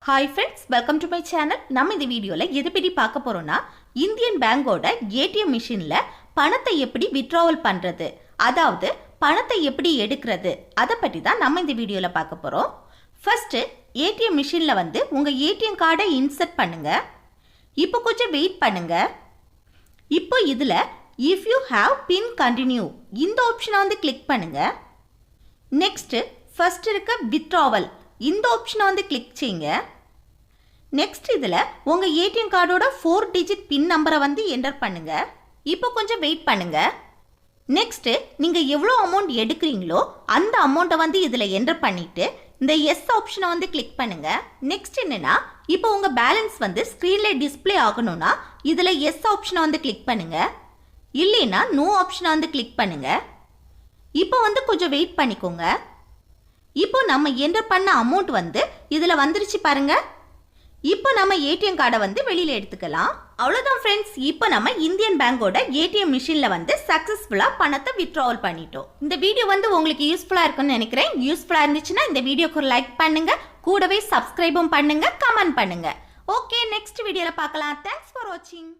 Hi friends, welcome to my channel. நம்ம இந்த வீடியோல எது பத்தி பார்க்க போறோம்னா இந்தியன் பேங்கோட ஏடிஎம் மிஷின்ல பணத்தை எப்படி வித்ட்ராவல் பண்றது, அதாவது பணத்தை எப்படி எடுக்கிறது, அதை பத்தி தான் நம்ம இந்த வீடியோல பார்க்க போறோம். ஃபர்ஸ்ட் ஏடிஎம் மிஷின்ல உங்க ஏடிஎம் கார்டை இன்சர்ட் பண்ணுங்க. இப்போ கொஞ்சம் வெயிட் பண்ணுங்க. இப்போ இதுல if you have pin continue இந்த ஆப்ஷனை கிளிக் பண்ணுங்க. நெக்ஸ்ட் ஃபர்ஸ்ட் இருக்க withdrawal இந்த ஆப்ஷனை கிளிக் செய்யுங்க. நெக்ஸ்ட் இதில் உங்கள் ஏடிஎம் கார்டோட 4 டிஜிட் பின் நம்பரை என்டர் பண்ணுங்க. இப்போ கொஞ்சம் வெயிட் பண்ணுங்க. நெக்ஸ்ட் நீங்கள் எவ்வளோ அமௌண்ட் எடுக்கிறீங்களோ அந்த அமௌண்ட்டை இதில் என்டர் பண்ணிட்டு இந்த எஸ் ஆப்ஷனை கிளிக் பண்ணுங்க. நெக்ஸ்ட் என்னன்னா இப்போ உங்கள் பேலன்ஸ் ஸ்க்ரீனில் டிஸ்பிளே ஆகணும்னா இதில் எஸ் ஆப்ஷனை கிளிக் பண்ணுங்க. இல்லைன்னா நோ ஆப்ஷனை கிளிக் பண்ணுங்க. இப்போ கொஞ்சம் வெயிட் பண்ணிக்கோங்க. இப்போ நம்ம என்டர் பண்ண அமௌண்ட் இதில் வந்துருச்சு பாருங்க. இப்போ நம்ம ஏடிஎம் கார்டை வெளியில எடுத்துக்கலாம். அவ்வளோதான் ஃப்ரெண்ட்ஸ், இப்போ நம்ம இந்தியன் பேங்கோட ஏடிஎம் மிஷினில் சக்ஸஸ்ஃபுல்லாக பணத்தை வித்ட்ராவல் பண்ணிட்டோம். இந்த வீடியோ உங்களுக்கு யூஸ்ஃபுல்லாக இருக்குன்னு நினைக்கிறேன். யூஸ்ஃபுல்லாக இருந்துச்சுன்னா இந்த வீடியோக்கு ஒரு லைக் பண்ணுங்க, கூடவே சப்ஸ்கிரைபும் பண்ணுங்க, கமெண்ட் பண்ணுங்க. ஓகே, நெக்ஸ்ட் வீடியோவில் பார்க்கலாம். தேங்க்ஸ் ஃபார் வாட்சிங்.